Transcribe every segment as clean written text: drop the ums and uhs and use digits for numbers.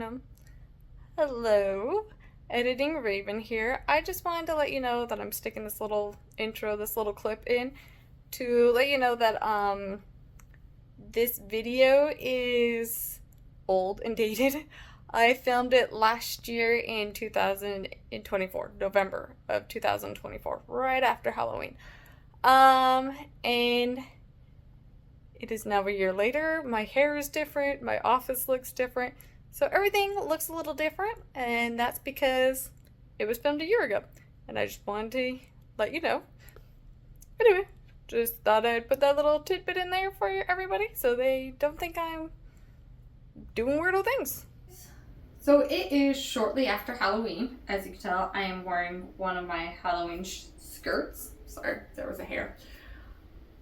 Instagram. Hello, Editing Raven here. I just wanted to let you know that I'm sticking this little intro, this little clip in to let you know that this video is old and dated. I filmed it last year in 2024, November of 2024, right after Halloween. And it is now a year later. My hair is different, my office looks different, so everything looks a little different, and that's because it was filmed a year ago, and I just wanted to let you know. Anyway, just thought I'd put that little tidbit in there for everybody so they don't think I'm doing weirdo things. So it is shortly after Halloween. As you can tell, I am wearing one of my Halloween skirts. Sorry, there was a hair.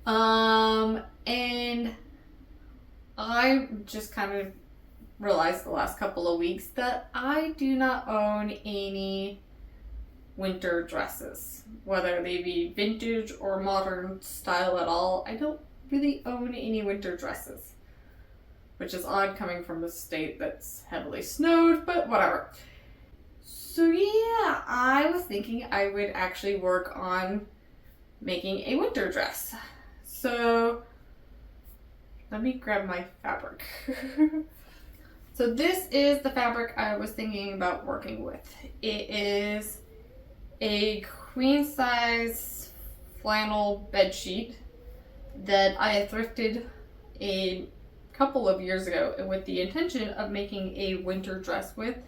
And I just kind of realized the last couple of weeks that I do not own any winter dresses, whether they be vintage or modern style at all. I don't really own any winter dresses, which is odd coming from a state that's heavily snowed, but whatever. So yeah, I was thinking I would actually work on making a winter dress. So let me grab my fabric. So this is the fabric I was thinking about working with. It is a queen size flannel bed sheet that I thrifted a couple of years ago with the intention of making a winter dress with,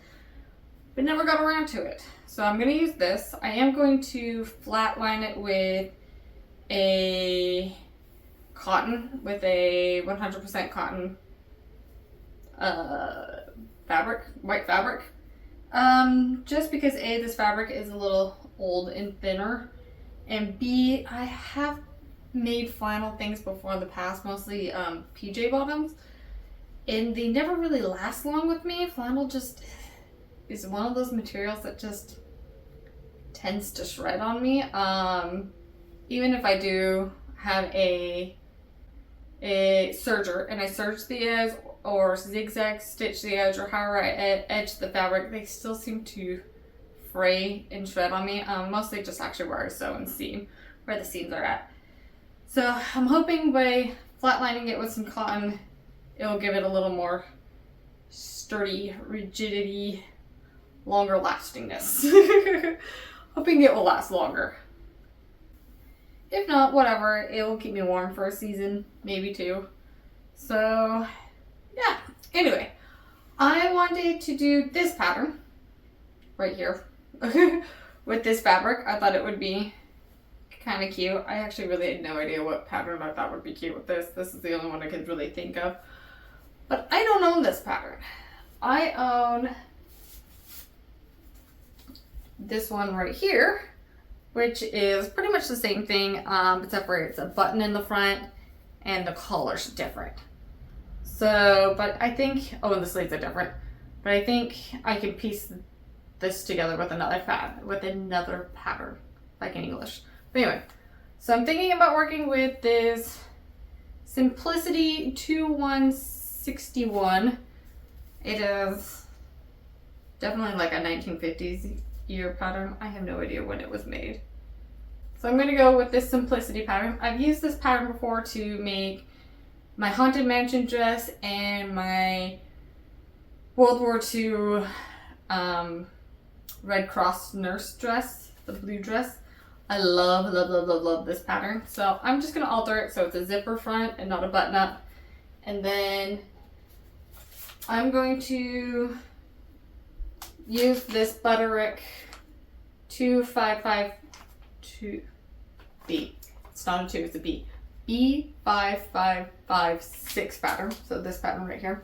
but never got around to it. So I'm going to use this. I am going to flatline it with a cotton, with a 100% cotton fabric, white fabric. Just because A, this fabric is a little old and thinner, and B, I have made flannel things before in the past, mostly PJ bottoms, and they never really last long with me. Flannel just is one of those materials that just tends to shred on me. Even if I do have a serger and I serge the edge or zigzag stitch the edge, or however I edge the fabric, they still seem to fray and shred on me. Mostly just actually where I sew and seam, where the seams are at. So I'm hoping by flatlining it with some cotton, it will give it a little more sturdy, rigidity, longer lastingness. Hoping it will last longer. If not, whatever, it will keep me warm for a season, maybe two. So yeah, anyway, I wanted to do this pattern right here with this fabric. I thought it would be kind of cute. I actually really had no idea what pattern I thought would be cute with this. This is the only one I could really think of. But I don't own this pattern. I own this one right here, which is pretty much the same thing, except for it's a button in the front and the collar's different. So, but I think, oh, and the sleeves are different, but I think I can piece this together with another pattern, like in English. But anyway, so I'm thinking about working with this Simplicity 2161. It is definitely like a 1950s year pattern. I have no idea when it was made. So I'm going to go with this Simplicity pattern. I've used this pattern before to make my Haunted Mansion dress and my World War II Red Cross nurse dress, the blue dress. I love, love, love, love, love this pattern. So I'm just going to alter it so it's a zipper front and not a button up. And then I'm going to use this Butterick 2552B. It's not a 2, it's a B. B5556 pattern. So this pattern right here.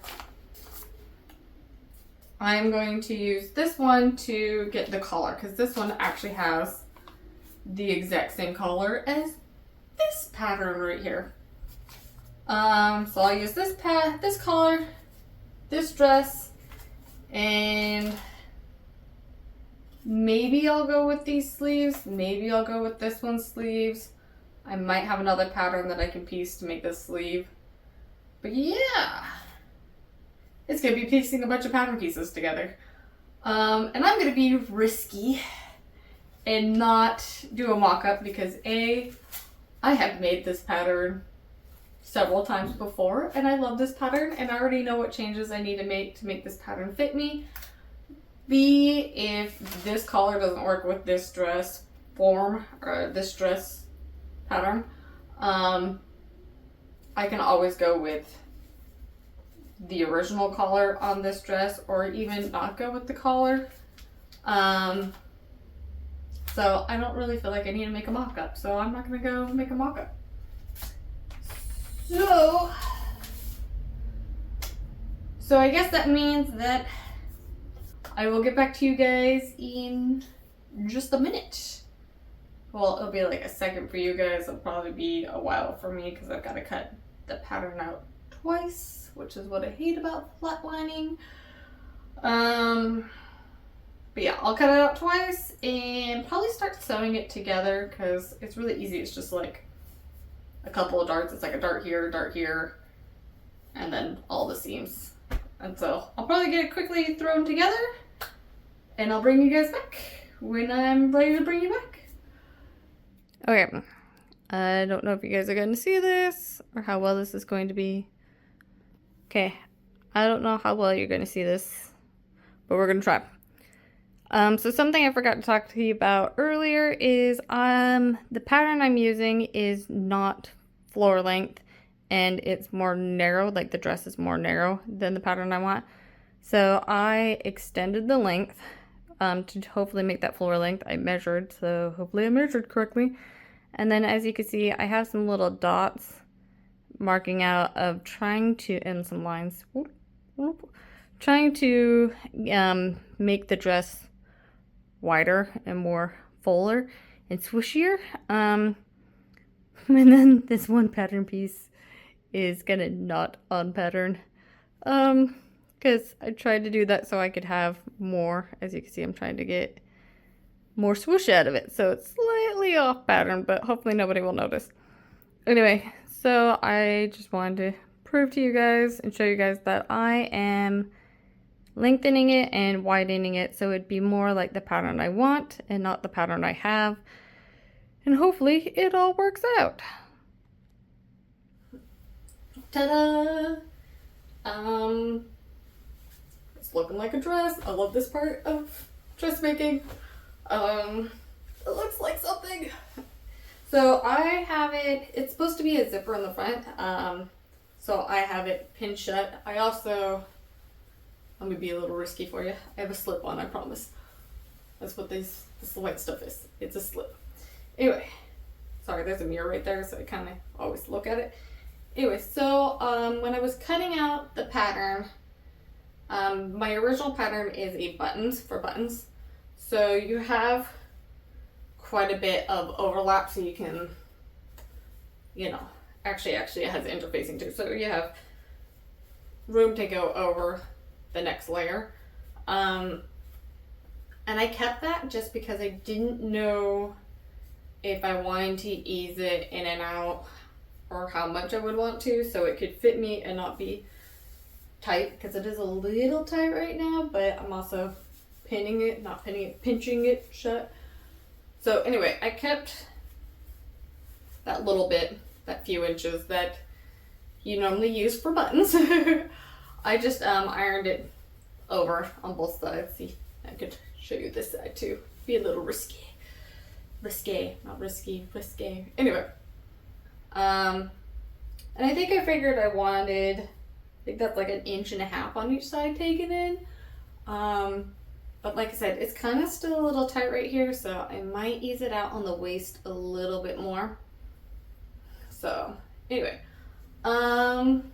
I'm going to use this one to get the collar, because this one actually has the exact same collar as this pattern right here. So I'll use this collar, this dress, and maybe I'll go with these sleeves. Maybe I'll go with this one's sleeves. I might have another pattern that I can piece to make this sleeve. But yeah, it's going to be piecing a bunch of pattern pieces together. And I'm going to be risky and not do a mock-up because I have made this pattern several times before and I love this pattern and I already know what changes I need to make this pattern fit me. B, if this collar doesn't work with this dress form or this dress pattern, I can always go with the original collar on this dress or even not go with the collar. So I don't really feel like I need to make a mock-up, so I'm not going to go make a mock-up. So I guess that means that I will get back to you guys in just a minute. Well, it'll be like a second for you guys. It'll probably be a while for me because I've got to cut the pattern out twice, which is what I hate about flatlining. But yeah, I'll cut it out twice and probably start sewing it together because it's really easy. It's just like a couple of darts. It's like a dart here, and then all the seams. And so I'll probably get it quickly thrown together and I'll bring you guys back when I'm ready to bring you back. Okay, I don't know if you guys are going to see this or how well this is going to be. Okay, I don't know how well you're going to see this, but we're going to try. So something I forgot to talk to you about earlier is the pattern I'm using is not floor length and it's more narrow, like the dress is more narrow than the pattern I want. So I extended the length to hopefully make that floor length. I measured, so hopefully I measured correctly. And then as you can see, I have some little dots marking out of trying to, and some lines, trying to make the dress wider and more fuller and swooshier. And then this one pattern piece is gonna not on pattern because I tried to do that so I could have more. As you can see, I'm trying to get more swoosh out of it, so it's slightly off pattern, but hopefully nobody will notice. Anyway, so I just wanted to prove to you guys and show you guys that I am lengthening it and widening it so it'd be more like the pattern I want and not the pattern I have, and hopefully it all works out. Ta-da! It's looking like a dress. I love this part of dressmaking. It looks like something. So I have it, it's supposed to be a zipper in the front. So I have it pinned shut. I also, let me be a little risky for you. I have a slip on, I promise. That's what this white stuff is. It's a slip. Anyway, sorry, there's a mirror right there, so I kind of always look at it. Anyway, so when I was cutting out the pattern, my original pattern is a buttons for buttons. So you have quite a bit of overlap, so you can, you know, actually it has interfacing too. So you have room to go over the next layer. And I kept that just because I didn't know if I wanted to ease it in and out or how much I would want to, so it could fit me and not be tight, because it is a little tight right now, but I'm also pinching it shut. So anyway, I kept that little bit, that few inches that you normally use for buttons. I just ironed it over on both sides. See, I could show you this side too. Be a little risky. Not risky, risque. Anyway. And I think I figured I think that's like 1.5 inches on each side taken in. But like I said, it's kind of still a little tight right here, so I might ease it out on the waist a little bit more. So anyway, I don't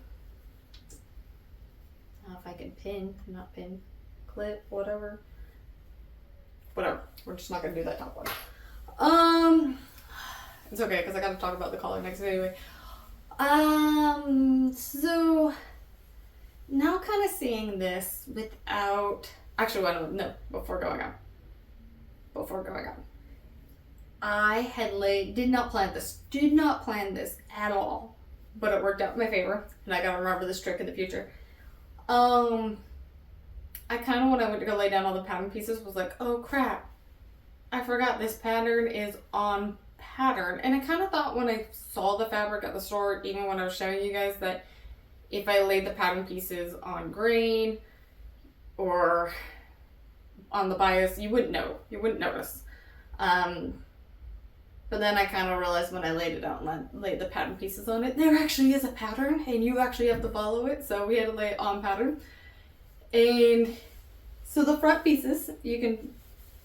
know if I can not pin, clip, whatever. We're just not gonna do that top one. It's okay because I gotta talk about the collar next anyway. So now kind of seeing this without, actually, no, before going on. I did not plan this at all, but it worked out in my favor, and I gotta remember this trick in the future. I kind of, when I went to go lay down all the pattern pieces, was like, oh crap, I forgot this pattern is on pattern. And I kind of thought when I saw the fabric at the store, even when I was showing you guys, that if I laid the pattern pieces on grain or on the bias, you wouldn't know. You wouldn't notice. But then I kind of realized when I laid it out and laid the pattern pieces on it, there actually is a pattern and you actually have to follow it. So we had to lay it on pattern. And so the front pieces, you can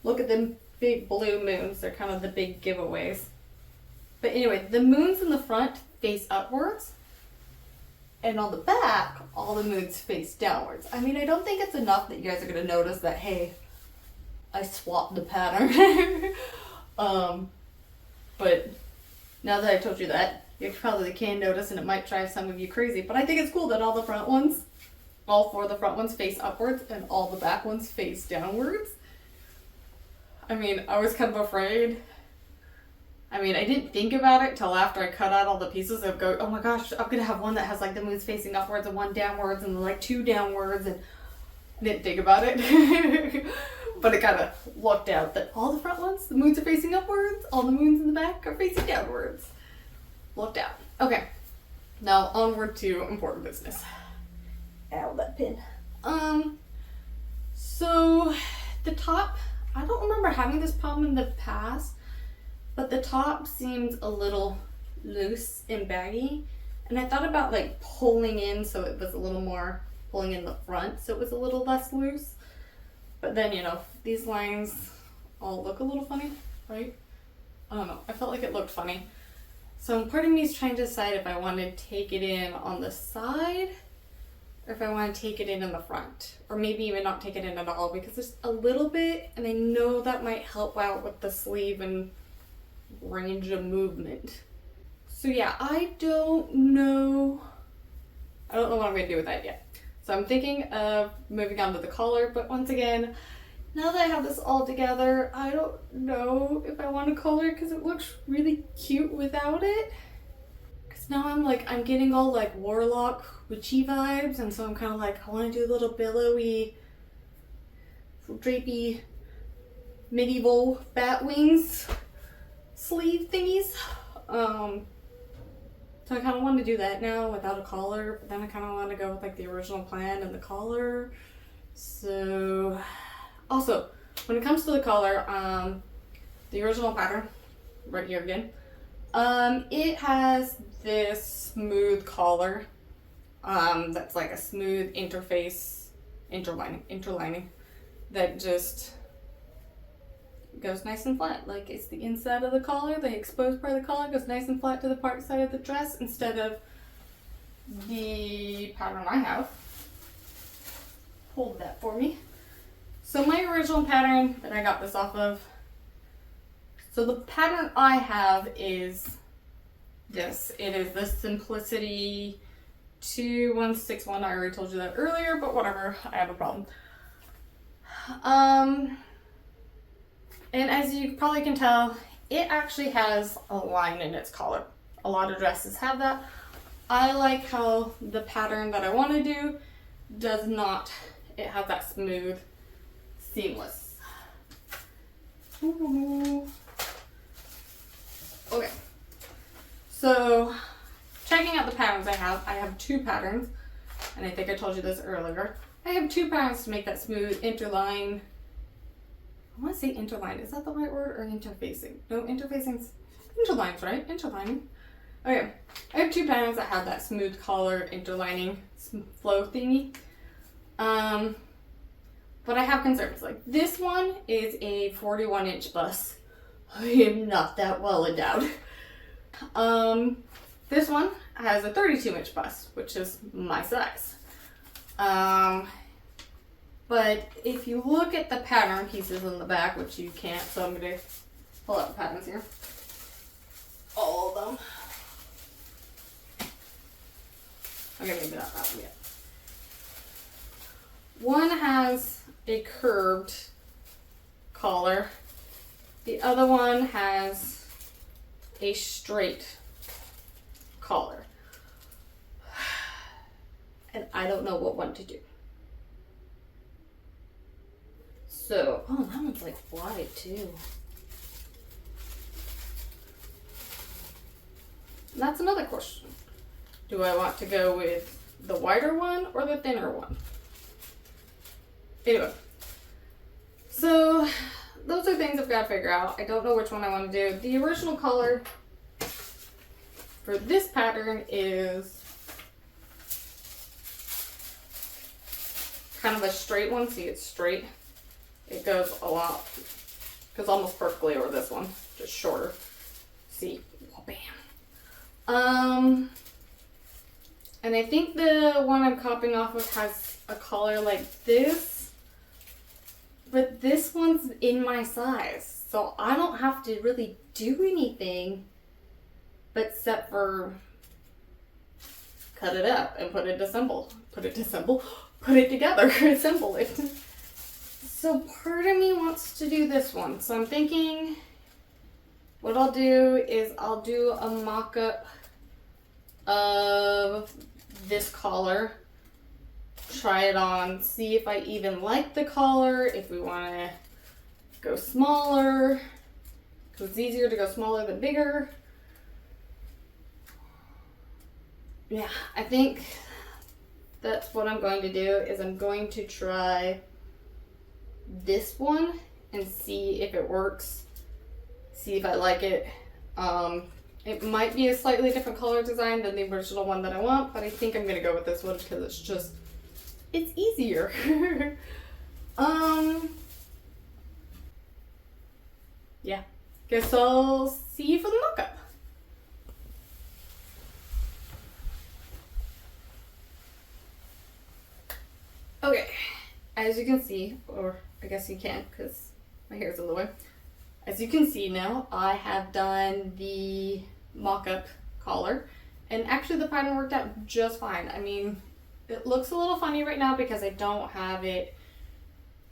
look at them big blue moons. They're kind of the big giveaways. But anyway, the moons in the front face upwards. And on the back, all the moons face downwards. I mean, I don't think it's enough that you guys are going to notice that, hey, I swapped the pattern. But now that I told you that, you probably can notice, and it might drive some of you crazy. But I think it's cool that all the front ones, all four of the front ones face upwards and all the back ones face downwards. I mean, I was kind of afraid. I mean, I didn't think about it till after I cut out all the pieces of go, oh my gosh, I'm going to have one that has like the moons facing upwards and one downwards and like two downwards, and I didn't think about it. But it kind of worked out that all the front ones, the moons are facing upwards, all the moons in the back are facing downwards. Worked out. Okay, now onward to important business. Ow, that pin. So the top, I don't remember having this problem in the past, but the top seems a little loose and baggy. And I thought about like pulling in so it was a little more, pulling in the front so it was a little less loose. But then, you know, these lines all look a little funny, right? I don't know. I felt like it looked funny. So part of me is trying to decide if I want to take it in on the side or if I want to take it in the front. Or maybe even not take it in at all because there's a little bit, and I know that might help out with the sleeve and range of movement. So yeah, I don't know what I'm going to do with that yet. So I'm thinking of moving on to the collar, but once again, now that I have this all together, I don't know if I want a collar because it looks really cute without it. Because now I'm getting all like warlock witchy vibes, and so I'm kind of like, I want to do little billowy, drapey, medieval bat wings sleeve thingies. So I kind of want to do that now without a collar, but then I kind of want to go with like the original plan and the collar. So also, when it comes to the collar, the original pattern, right here again, it has this smooth collar that's like a smooth interlining that just goes nice and flat. Like it's the inside of the collar, the exposed part of the collar goes nice and flat to the part side of the dress instead of the pattern I have. Hold that for me. So my original pattern that I got this off of, so the pattern I have is this. It is the Simplicity 2161. I already told you that earlier, but whatever, I have a problem. And as you probably can tell, it actually has a line in its collar. A lot of dresses have that. I like how the pattern that I want to do does not. It has that smooth, seamless. Ooh. Okay. So, checking out the patterns I have two patterns, and I think I told you this earlier. I have two patterns to make that smooth interline. I want to say interline. Is that the right word, or interfacing? No, interfacing's interlines, right? Interlining. Okay. I have two patterns that have that smooth collar interlining flow thingy. But I have concerns. Like this one is a 41-inch bust. I am not that well endowed. This one has a 32-inch bust, which is my size. But if you look at the pattern pieces in the back, which you can't, so I'm going to pull out the patterns here. All of them. Okay, maybe not that one yet. One has a curved collar. The other one has a straight collar. And I don't know what one to do. So, oh, that one's like wide too. And that's another question. Do I want to go with the wider one or the thinner one? Anyway, so those are things I've got to figure out. I don't know which one I want to do. The original color for this pattern is kind of a straight one. See, it's straight. It goes a lot, goes almost perfectly over this one, just shorter. See, oh, bam. And I think the one I'm copying off of has a collar like this, but this one's in my size, so I don't have to really do anything but except for cut it up and put it together, assemble it. So part of me wants to do this one, so I'm thinking what I'll do is I'll do a mock-up of this collar, try it on, see if I even like the collar, if we want to go smaller, because it's easier to go smaller than bigger. Yeah, I think that's what I'm going to do, is I'm going to try this one and see if it works, see if I like it. It might be a slightly different color design than the original one that I want, but I think I'm gonna go with this one because it's easier. Yeah, guess I'll see you for the mock-up. Okay, as you can see, or I guess you can't because my hair's in the way. As you can see now, I have done the mock-up collar, and actually the pattern worked out just fine. I mean, it looks a little funny right now because I don't have it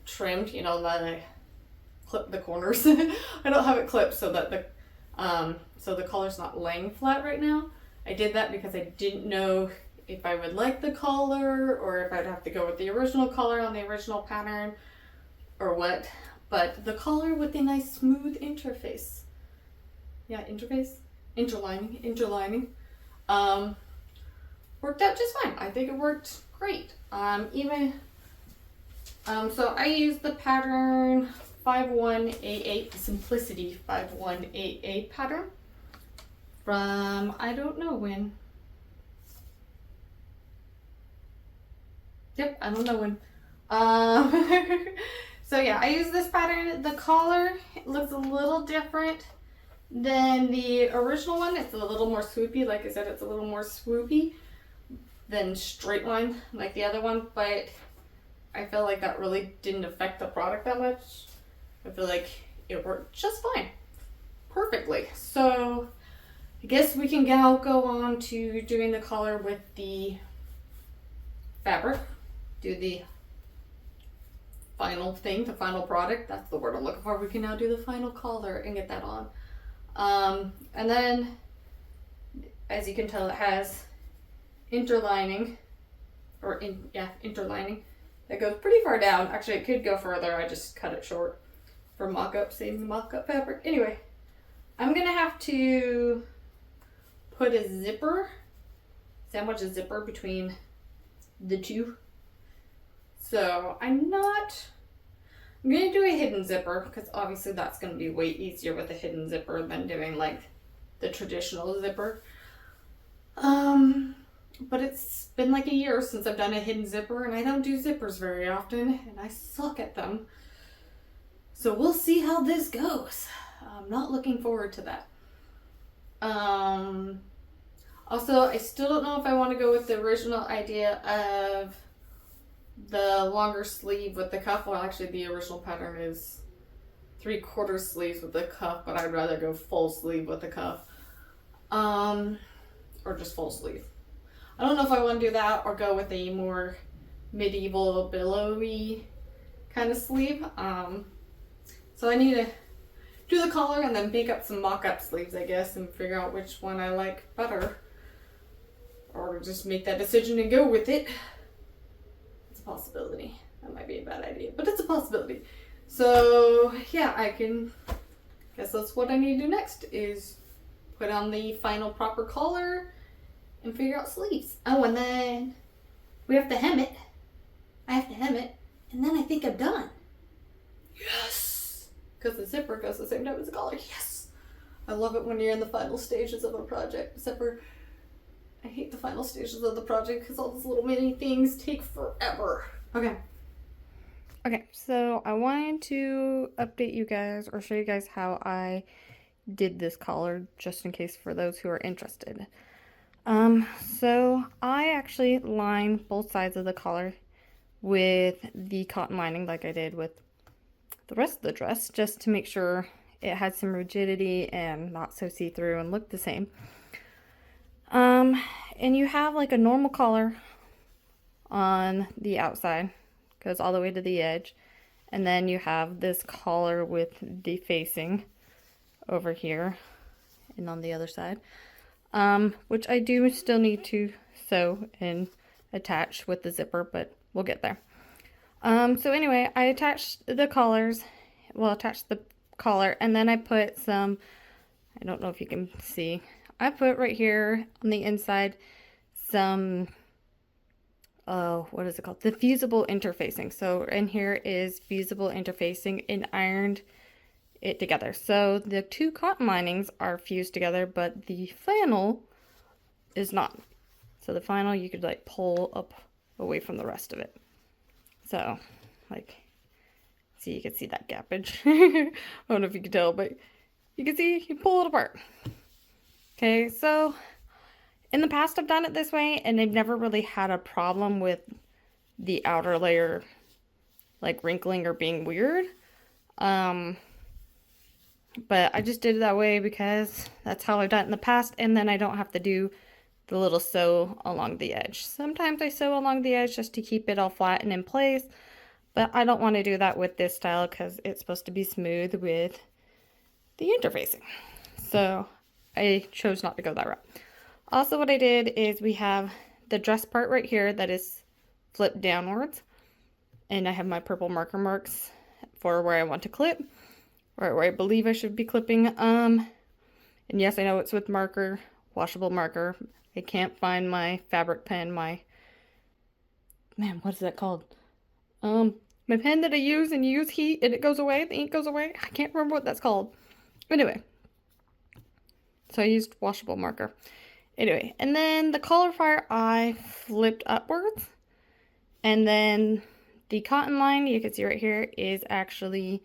trimmed, you know, that I clip the corners. I don't have it clipped so that the collar's not laying flat right now. I did that because I didn't know if I would like the collar or if I'd have to go with the original collar on the original pattern or what. But the collar with the nice smooth interface. Yeah, interlining. Worked out just fine. I think it worked great. So I used the pattern 5188, the Simplicity 5188 pattern from I don't know when. Yep, I don't know when. So yeah, I use this pattern. The collar looks a little different than the original one. It's a little more swoopy. Like I said, it's a little more swoopy than straight line like the other one, but I feel like that really didn't affect the product that much. I feel like it worked just fine. Perfectly. So I guess we can now go on to doing the collar with the fabric. Do the final thing, the final product. That's the word I'm looking for. We can now do the final collar and get that on. And then, as you can tell, it has interlining, interlining that goes pretty far down. Actually, it could go further. I just cut it short for mock-up, saving the mock-up fabric. Anyway, I'm gonna have to put a zipper, sandwich a zipper between the two. So I'm gonna do a hidden zipper because obviously that's gonna be way easier with a hidden zipper than doing like the traditional zipper. But it's been like a year since I've done a hidden zipper and I don't do zippers very often and I suck at them. So we'll see how this goes. I'm not looking forward to that. Also, I still don't know if I want to go with the original idea of the longer sleeve with the cuff. Well, actually the original pattern is 3/4 sleeves with the cuff, but I'd rather go full sleeve with the cuff. Or just full sleeve. I don't know if I want to do that or go with a more medieval billowy kind of sleeve. So I need to do the collar and then make up some mock-up sleeves, I guess, and figure out which one I like better. Or just make that decision and go with it. It's a possibility. That might be a bad idea, but it's a possibility. So yeah, guess that's what I need to do next, is put on the final proper collar and figure out sleeves. Oh, and then we have to hem it. I have to hem it, and then I think I'm done. Yes! Because the zipper goes the same time as the collar. Yes! I love it when you're in the final stages of a project, except for I hate the final stages of the project because all those little mini things take forever. Okay. Okay, so I wanted to update you guys or show you guys how I did this collar, just in case for those who are interested. So I actually lined both sides of the collar with the cotton lining like I did with the rest of the dress, just to make sure it had some rigidity and not so see-through and looked the same. And you have like a normal collar on the outside, goes all the way to the edge, and then you have this collar with the facing over here and on the other side, which I do still need to sew and attach with the zipper, but we'll get there. So anyway, I attached the collars, attached the collar, and then I put some, I don't know if you can see, I put right here on the inside some, what is it called? The fusible interfacing. So in here is fusible interfacing, and ironed it together. So the two cotton linings are fused together, but the flannel is not. So the flannel you could like pull up away from the rest of it. So like, see, you can see that gappage. I don't know if you can tell, but you can see you pull it apart. Okay, so in the past I've done it this way and I've never really had a problem with the outer layer like wrinkling or being weird. But I just did it that way because that's how I've done it in the past, and then I don't have to do the little sew along the edge. Sometimes I sew along the edge just to keep it all flat and in place, but I don't want to do that with this style because it's supposed to be smooth with the interfacing. So I chose not to go that route. Also, what I did is we have the dress part right here that is flipped downwards, and I have my purple marker marks for where I want to clip, or where I believe I should be clipping. And yes, I know it's with marker, washable marker. I can't find my fabric pen, what is that called? My pen that I use and use heat and it goes away, the ink goes away. I can't remember what that's called. Anyway, so I used washable marker. Anyway, and then the collar part I flipped upwards, and then the cotton line you can see right here is actually,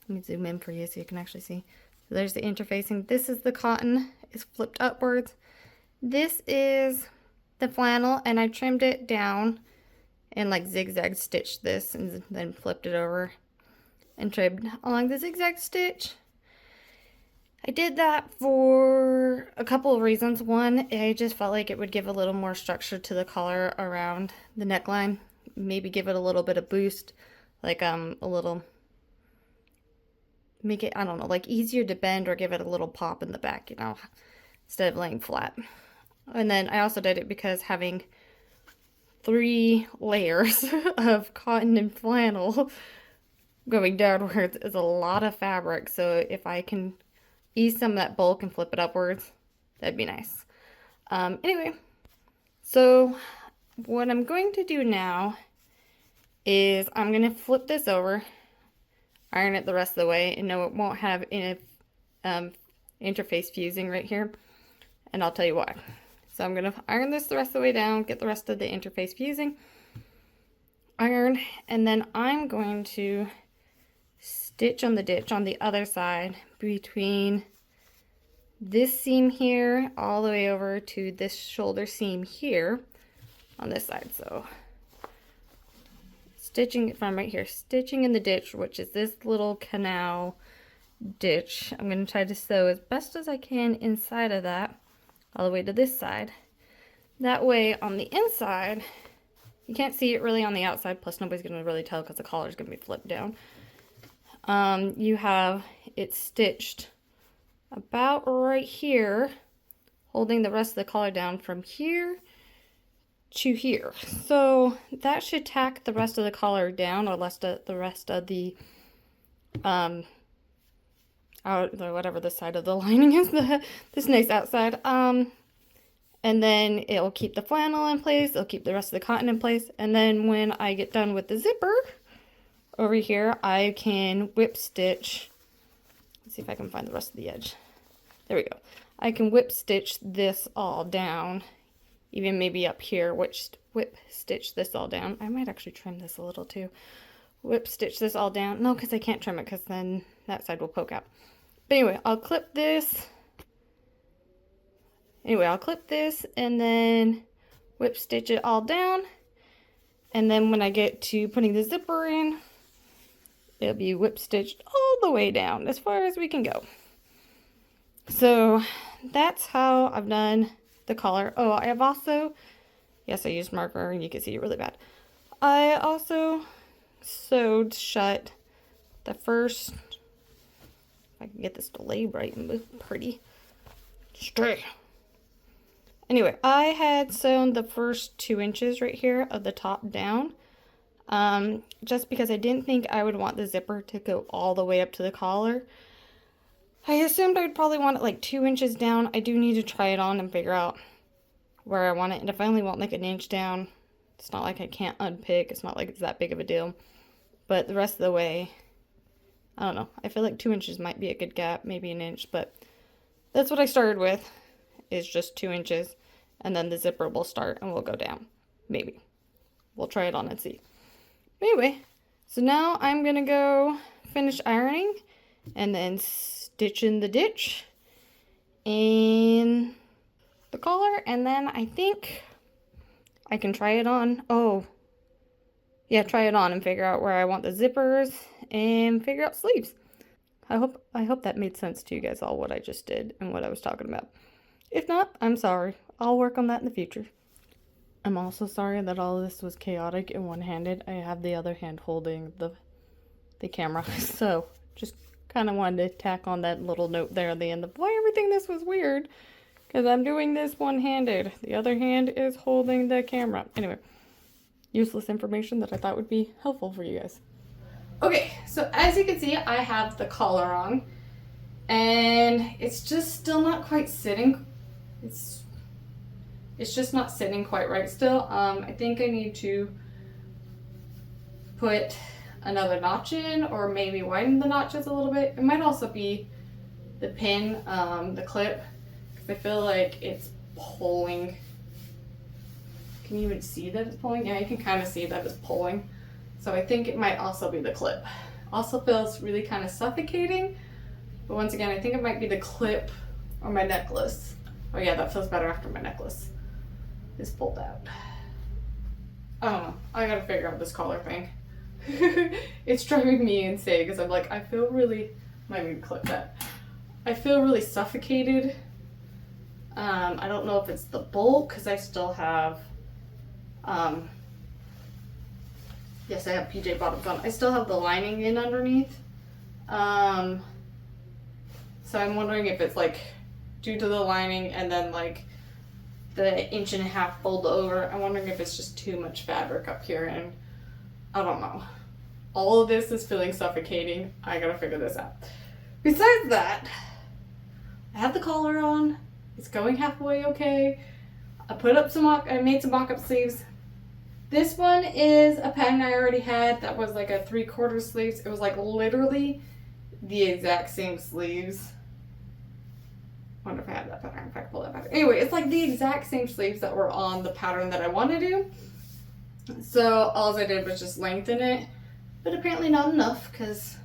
let me zoom in for you so you can actually see. So there's the interfacing. This is the cotton, is flipped upwards. This is the flannel, and I trimmed it down and like zigzag stitched this and then flipped it over and trimmed along the zigzag stitch. I did that for a couple of reasons. One, I just felt like it would give a little more structure to the collar around the neckline. Maybe give it a little bit of boost, like a little, make it, I don't know, like easier to bend or give it a little pop in the back, you know, instead of laying flat. And then I also did it because having 3 layers of cotton and flannel going downwards is a lot of fabric. So if I can ease some of that bulk and flip it upwards, that'd be nice. Anyway, so what I'm going to do now is I'm going to flip this over, iron it the rest of the way, and no, it won't have any interface fusing right here, and I'll tell you why. So I'm going to iron this the rest of the way down, get the rest of the interface fusing, iron, and then I'm going to stitch on the ditch on the other side between this seam here all the way over to this shoulder seam here on this side. So stitching it from right here, stitching in the ditch, which is this little canal ditch. I'm going to try to sew as best as I can inside of that all the way to this side. That way on the inside, you can't see it really on the outside, plus nobody's going to really tell because the collar is going to be flipped down. You have it stitched about right here, holding the rest of the collar down from here to here. So that should tack the rest of the collar down, or the rest of the out, or whatever the side of the lining is, this nice outside. And then it'll keep the flannel in place, it'll keep the rest of the cotton in place, and then when I get done with the zipper over here, I can whip stitch. Let's see if I can find the rest of the edge. There we go. I can whip stitch this all down, even maybe up here, whip stitch this all down. I might actually trim this a little too. Whip stitch this all down. No, because I can't trim it because then that side will poke out. But anyway, I'll clip this. I'll clip this and then whip stitch it all down. And then when I get to putting the zipper in, it'll be whip stitched all the way down as far as we can go. So that's how I've done the collar. Oh, I have also, yes, I used marker and you can see it really bad. I also sewed shut the first, if I can get this to lay right and look pretty straight. Anyway, I had sewn the first 2 inches right here of the top down, just because I didn't think I would want the zipper to go all the way up to the collar. I assumed I would probably want it like 2 inches down. I do need to try it on and figure out where I want it. And if I only want like 1 inch down, it's not like I can't unpick. It's not like it's that big of a deal. But the rest of the way, I don't know. I feel like 2 inches might be a good gap, maybe 1 inch. But that's what I started with, is just 2 inches. And then the zipper will start and we'll go down. Maybe. We'll try it on and see. But anyway, so now I'm going to go finish ironing and then stitch in the ditch and the collar, and then I think I can try it on. Oh, yeah, try it on and figure out where I want the zippers and figure out sleeves. I hope that made sense to you guys all, what I just did and what I was talking about. If not, I'm sorry. I'll work on that in the future. I'm also sorry that all of this was chaotic and one-handed. I have the other hand holding the camera, so just kind of wanted to tack on that little note there at the end of why everything this was weird, because I'm doing this one-handed. The other hand is holding the camera. Anyway, useless information that I thought would be helpful for you guys. Okay, so as you can see, I have the collar on, and it's just still not quite sitting. It's just not sitting quite right still. I think I need to put another notch in, or maybe widen the notches a little bit. It might also be the pin, the clip, because I feel like it's pulling. Can you even see that it's pulling? Yeah, you can kind of see that it's pulling. So I think it might also be the clip. Also feels really kind of suffocating, but once again, I think it might be the clip or my necklace. Oh yeah, that feels better after my necklace is pulled out. I don't know. I gotta figure out this collar thing. It's driving me insane because I'm like, I feel really, might need to clip that. I feel really suffocated. I don't know if it's the bolt, because I still have, yes, I have PJ bottoms on. I still have the lining in underneath. So I'm wondering if it's like due to the lining and then like the 1.5 inches fold over. I'm wondering if it's just too much fabric up here, and I don't know. All of this is feeling suffocating. I gotta figure this out. Besides that, I have the collar on. It's going halfway okay. I made some mock-up sleeves. This one is a pattern I already had that was like a 3/4 sleeves. It was like literally the exact same sleeves. I wonder if I have that pattern, if I can pull that pattern. Anyway, it's like the exact same sleeves that were on the pattern that I want to do. So all I did was just lengthen it, but apparently not enough because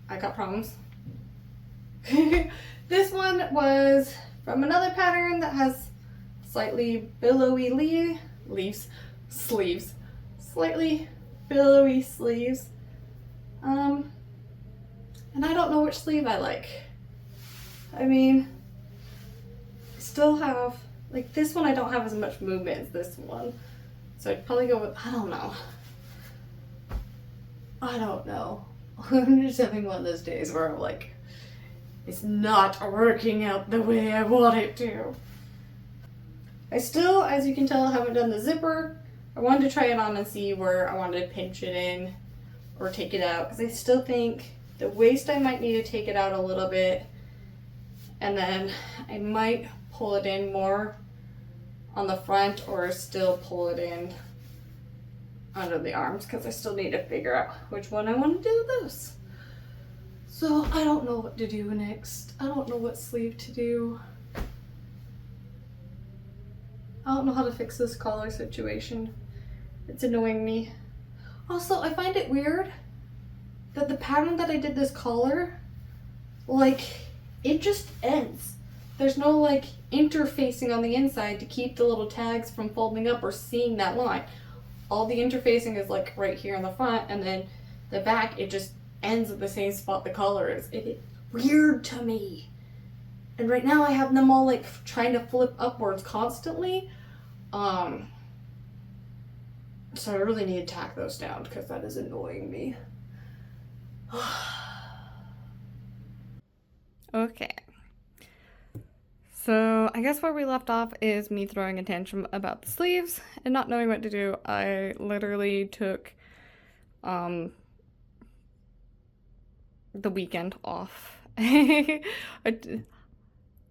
I got problems. This one was from another pattern that has slightly billowy sleeves. Slightly billowy sleeves. And I don't know which sleeve I like. I mean, I still have, like this one I don't have as much movement as this one. So I'd probably go with, I don't know. I'm just having one of those days where I'm like, it's not working out the way I want it to. I still, as you can tell, haven't done the zipper. I wanted to try it on and see where I wanted to pinch it in, or take it out, because I still think the waist I might need to take it out a little bit, and then I might pull it in more on the front or still pull it in under the arms, because I still need to figure out which one I want to do those. So I don't know what to do next. I don't know what sleeve to do. I don't know how to fix this collar situation. It's annoying me. Also, I find it weird that the pattern that I did this collar, like, it just ends. There's no like interfacing on the inside to keep the little tags from folding up or seeing that line. All the interfacing is like right here in the front, and then the back, it just ends at the same spot the collar is. It's weird to me. And right now I have them all like trying to flip upwards constantly. So I really need to tack those down because that is annoying me. Okay. So I guess where we left off is me throwing a tantrum about the sleeves and not knowing what to do. I literally took the weekend off.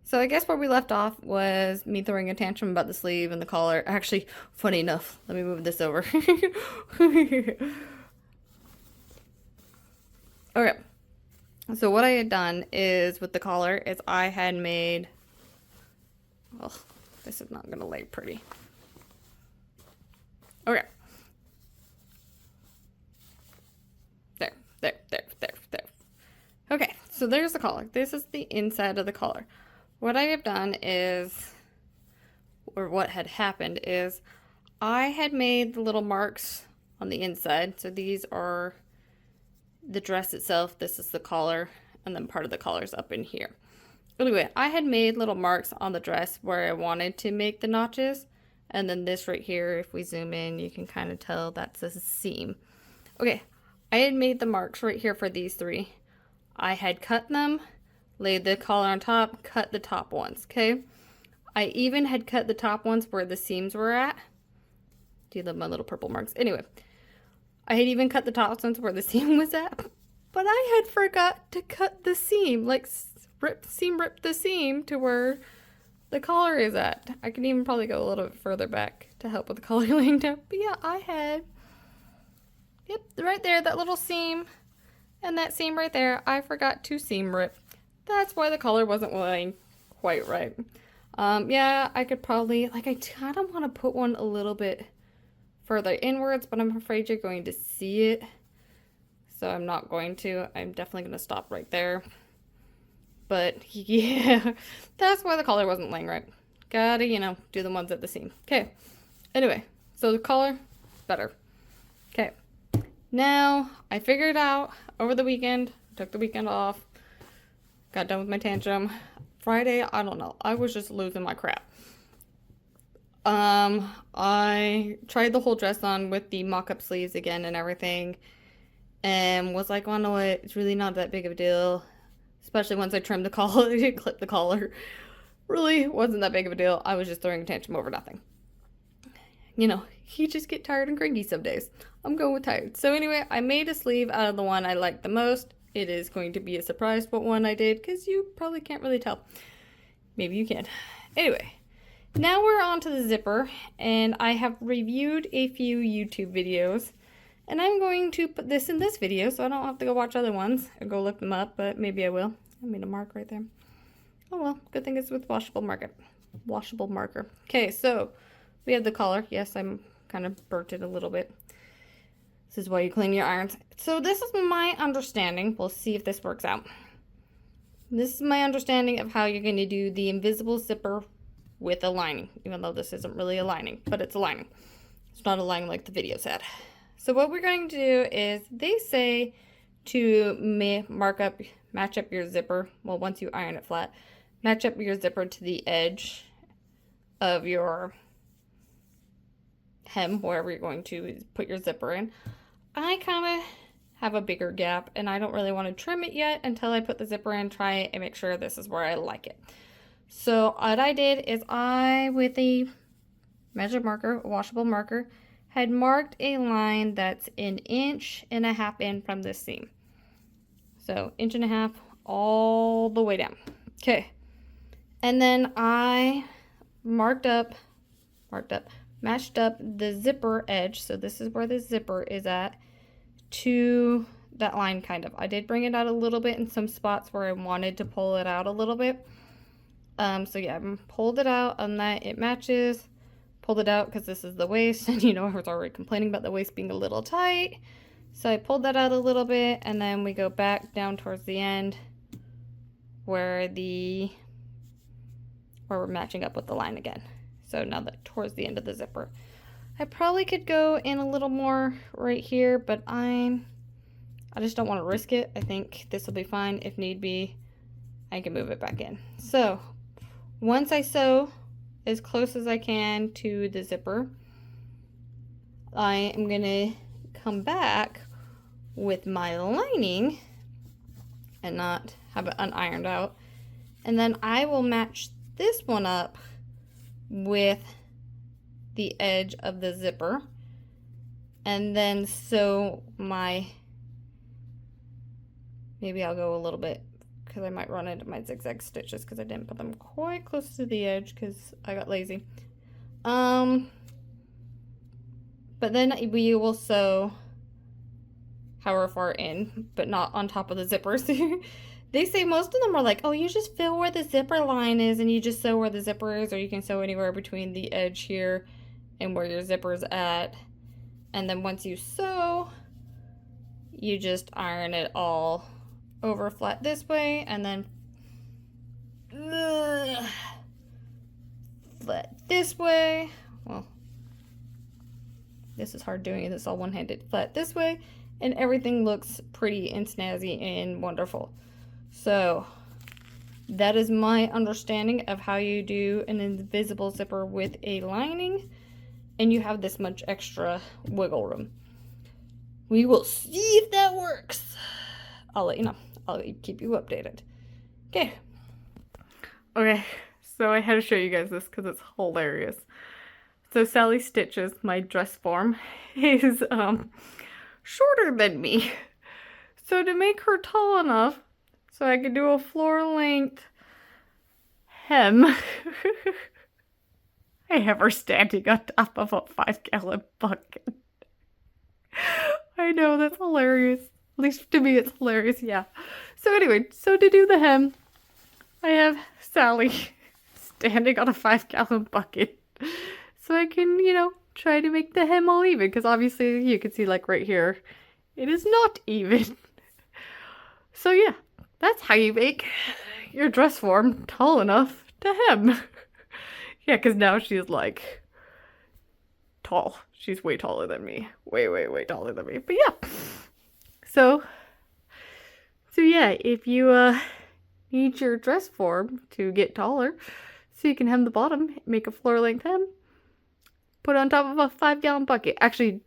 So I guess where we left off was me throwing a tantrum about the sleeve and the collar. Actually, funny enough, let me move this over. Okay. So what I had done is with the collar is I had made, oh, this is not gonna lay pretty. Okay. There. Okay, so there's the collar. This is the inside of the collar. What I have done is, or what had happened is, I had made the little marks on the inside. So these are the dress itself. This is the collar, and then part of the collar's up in here. Anyway, I had made little marks on the dress where I wanted to make the notches. And then this right here, if we zoom in, you can kind of tell that's a seam. Okay, I had made the marks right here for these three. I had cut them, laid the collar on top, cut the top ones, okay? I even had cut the top ones where the seams were at. Do you love my little purple marks? Anyway, I had even cut the top ones where the seam was at, but I had forgot to cut the seam, like rip the seam to where the collar is at. I can even probably go a little bit further back to help with the collar laying down, but yeah, I had, yep, right there, that little seam, and that seam right there, I forgot to seam rip. That's why the collar wasn't laying quite right. Yeah, I could probably, like, I kind of want to put one a little bit further inwards, but I'm afraid you're going to see it. So I'm not going to. I'm definitely going to stop right there. But yeah, that's why the collar wasn't laying right. Gotta, you know, do the ones at the seam. Okay. Anyway, so the collar, better. Okay. Now, I figured out over the weekend, took the weekend off, got done with my tantrum. Friday, I don't know. I was just losing my crap. I tried the whole dress on with the mock-up sleeves again and everything, and was like, oh no, it's really not that big of a deal. Especially once I trimmed the collar, I didn't clip the collar. Really wasn't that big of a deal. I was just throwing a tantrum over nothing. You know, you just get tired and cranky some days. I'm going with tired. So anyway, I made a sleeve out of the one I liked the most. It is going to be a surprise what one I did, because you probably can't really tell. Maybe you can. Anyway, now we're on to the zipper, and I have reviewed a few YouTube videos, and I'm going to put this in this video so I don't have to go watch other ones or go look them up, but maybe I will. I made a mark right there. Oh well, good thing it's with washable marker. Okay, so we have the collar. Yes, I'm kind of burnt it a little bit. This is why you clean your irons. So this is my understanding. We'll see if this works out. This is my understanding of how you're going to do the invisible zipper with a lining, even though this isn't really a lining, but it's a lining. It's not a lining like the video said. So what we're going to do is, they say to match up your zipper. Well, once you iron it flat, match up your zipper to the edge of your hem, wherever you're going to put your zipper in. I kind of have a bigger gap, and I don't really want to trim it yet until I put the zipper in, try it, and make sure this is where I like it. So what I did is I, with a measure marker, a washable marker, had marked a line that's 1.5 inches in from this seam. So 1.5 inches all the way down. Okay. And then I matched up the zipper edge. So this is where the zipper is at, to that line kind of. I did bring it out a little bit in some spots where I wanted to pull it out a little bit. So yeah, I pulled it out on that. It matches. Pulled it out because this is the waist, and I was already complaining about the waist being a little tight. So I pulled that out a little bit, and then we go back down towards the end where we're matching up with the line again. So now that towards the end of the zipper. I probably could go in a little more right here, but I just don't want to risk it. I think this will be fine. If need be, I can move it back in. So once I sew as close as I can to the zipper, I am gonna come back with my lining and not have it unironed out, and then I will match this one up with the edge of the zipper, and then sew maybe I'll go a little bit because I might run into my zigzag stitches because I didn't put them quite close to the edge because I got lazy. But then we will sew however far in, but not on top of the zippers. They say most of them are like, oh, you just fill where the zipper line is and you just sew where the zipper is, or you can sew anywhere between the edge here and where your zipper's at. And then once you sew, you just iron it all over flat this way, and then flat this way. Well, this is hard doing this all one-handed. Flat this way, and everything looks pretty and snazzy and wonderful. So that is my understanding of how you do an invisible zipper with a lining, and you have this much extra wiggle room. We will see if that works. I'll let you know. I'll keep you updated. Okay. Okay, so I had to show you guys this because it's hilarious. So Sally Stitches, my dress form, is shorter than me. So to make her tall enough so I could do a floor length hem, I have her standing on top of a 5-gallon bucket. I know, that's hilarious. At least to me it's hilarious, yeah. So anyway, so to do the hem, I have Sally standing on a 5-gallon bucket. So I can, try to make the hem all even. Because obviously you can see like right here, it is not even. So yeah, that's how you make your dress form tall enough to hem. Yeah, because now she's like tall. She's way taller than me. Way, way, way taller than me. But yeah. So yeah, if you need your dress form to get taller so you can hem the bottom, make a floor length hem, put it on top of a 5-gallon bucket. Actually,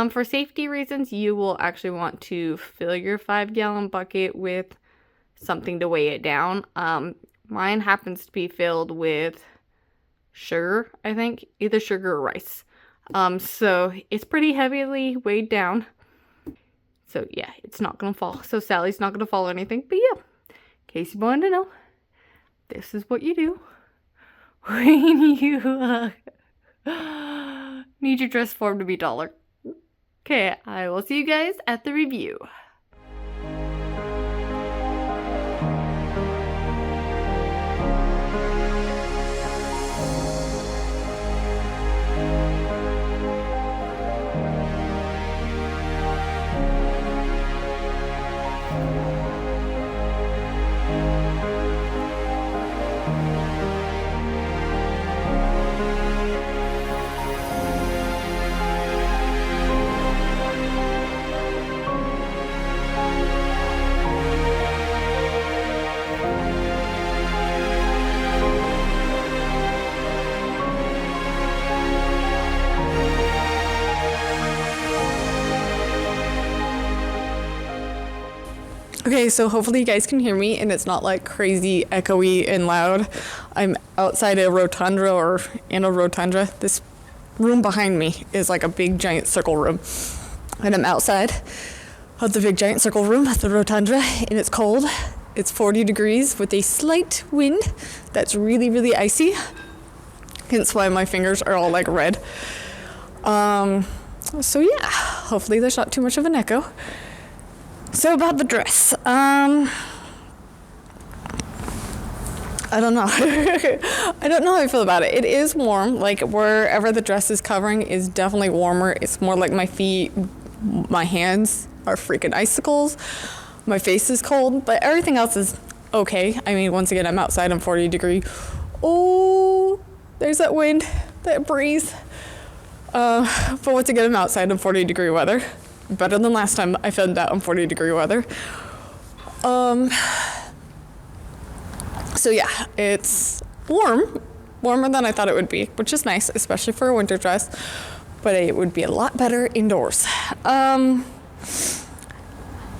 for safety reasons, you will actually want to fill your 5-gallon bucket with something to weigh it down. Mine happens to be filled with sugar, I think, either sugar or rice. So it's pretty heavily weighed down. So yeah, it's not gonna fall. So Sally's not gonna fall or anything. But yeah, in case you wanted to know, this is what you do when you need your dress form to be taller. Okay, I will see you guys at the review. Okay, so hopefully you guys can hear me and it's not like crazy echoey and loud. I'm outside a rotunda or in a rotunda. This room behind me is like a big giant circle room. And I'm outside of the big giant circle room at the rotunda, and it's cold. It's 40 degrees with a slight wind that's really, really icy. Hence why my fingers are all like red. So yeah, hopefully there's not too much of an echo. So about the dress, I don't know. I don't know how I feel about it. It is warm. Like wherever the dress is covering is definitely warmer. It's more like my feet, my hands are freaking icicles. My face is cold, but everything else is okay. I mean, once again, I'm outside on 40 degree. Oh, there's that wind, that breeze. But once again, I'm outside in 40 degree weather. Better than last time I filmed out in 40 degree weather. So yeah, it's warmer than I thought it would be, which is nice, especially for a winter dress, but it would be a lot better indoors.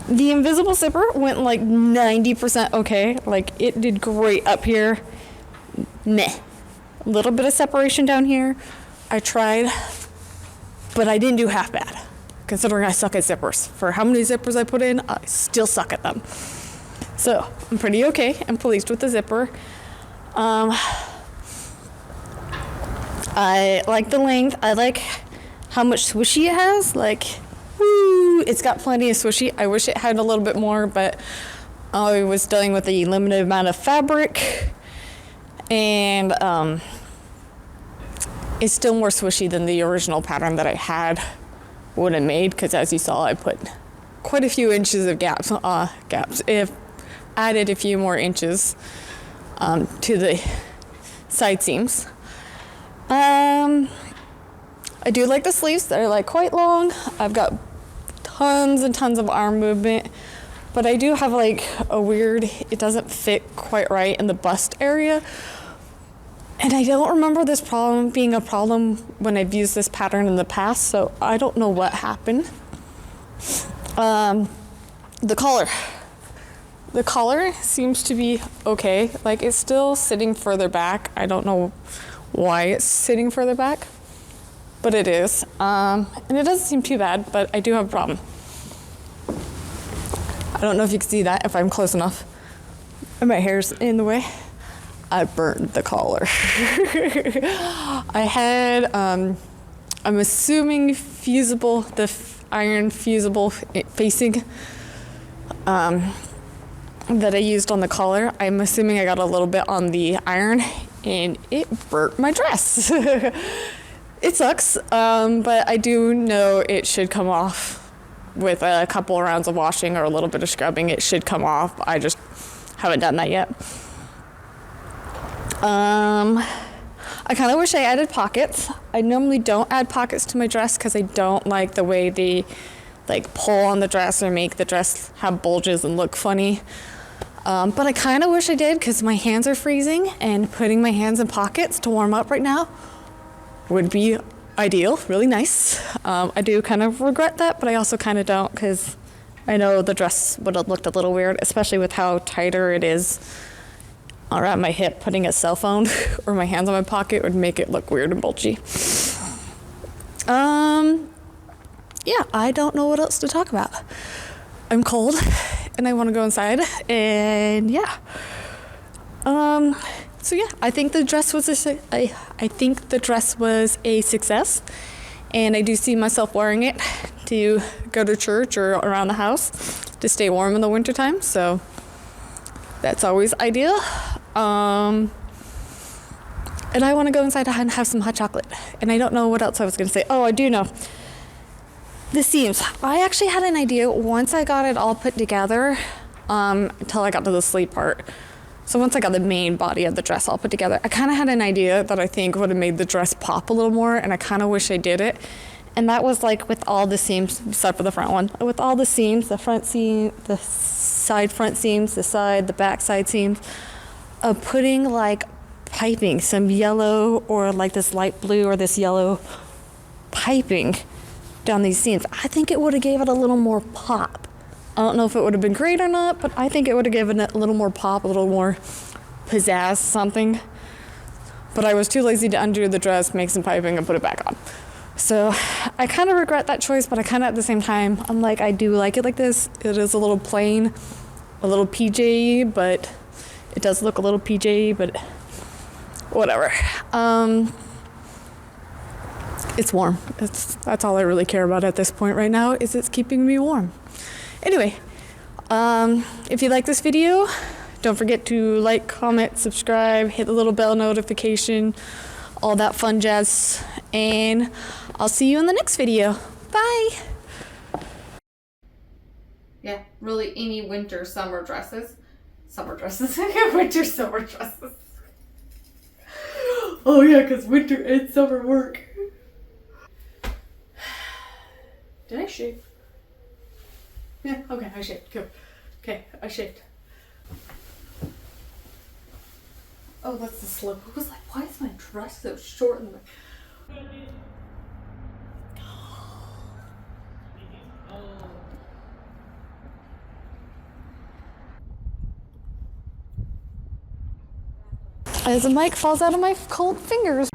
The invisible zipper went like 90% okay. Like it did great up here. Meh. A little bit of separation down here. I tried, but I didn't do half bad. Considering I suck at zippers. For how many zippers I put in, I still suck at them. So I'm pretty okay. I'm pleased with the zipper. I like the length. I like how much swooshy it has. Like, woo, it's got plenty of swooshy. I wish it had a little bit more, but I was dealing with a limited amount of fabric. And it's still more swooshy than the original pattern that I had would have made, because as you saw, I put quite a few inches of gaps. If added a few more inches to the side seams. I do like the sleeves. They're like quite long. I've got tons and tons of arm movement, but I do have like a weird, it doesn't fit quite right in the bust area. And I don't remember this problem being a problem when I've used this pattern in the past, so I don't know what happened. The collar. The collar seems to be okay. Like, it's still sitting further back. I don't know why it's sitting further back, but it is. And it doesn't seem too bad, but I do have a problem. I don't know if you can see that if I'm close enough. And my hair's in the way. I burned the collar. I had, I'm assuming fusible, the iron fusible facing that I used on the collar. I'm assuming I got a little bit on the iron and it burnt my dress. It sucks, but I do know it should come off with a couple of rounds of washing or a little bit of scrubbing. It should come off. I just haven't done that yet. I kind of wish I added pockets. I normally don't add pockets to my dress because I don't like the way they like pull on the dress or make the dress have bulges and look funny. But I kind of wish I did because my hands are freezing, and putting my hands in pockets to warm up right now would be ideal, really nice. I do kind of regret that, but I also kind of don't, because I know the dress would have looked a little weird, especially with how tighter it is around my hip. Putting a cell phone or my hands on my pocket would make it look weird and bulgy. Yeah, I don't know what else to talk about. I'm cold and I want to go inside, and yeah. So yeah, I think the dress was I think the dress was a success, and I do see myself wearing it to go to church or around the house to stay warm in the wintertime. So that's always ideal. And I want to go inside and have some hot chocolate. And I don't know what else I was going to say. Oh, I do know. The seams. I actually had an idea once I got it all put together, until I got to the sleeve part. So once I got the main body of the dress all put together, I kind of had an idea that I think would have made the dress pop a little more, and I kind of wish I did it. And that was like with all the seams, except for the front one, with all the seams, the front seam, the side front seams, the back side seams, of putting like piping, some yellow or like this light blue or this yellow piping down these seams. I think it would have gave it a little more pop. I don't know if it would have been great or not, but I think it would have given it a little more pop, a little more pizzazz, something. but I was too lazy to undo the dress, make some piping, and put it back on. So I kind of regret that choice, but I kind of at the same time, I'm like, I do like it like this. It is a little plain, a little PJ, but it does look a little PJ, but whatever. It's warm. That's all I really care about at this point right now, is it's keeping me warm. Anyway, if you like this video, don't forget to like, comment, subscribe, hit the little bell notification, all that fun jazz, and I'll see you in the next video. Bye! Yeah, really any winter, summer dresses. Winter, summer dresses. Oh yeah, because winter and summer work. Did I shave? Yeah, okay, I shaved. Good. Okay, I shaved. Oh, that's the slip. I was like, why is my dress so short in the... As the mic falls out of my cold fingers.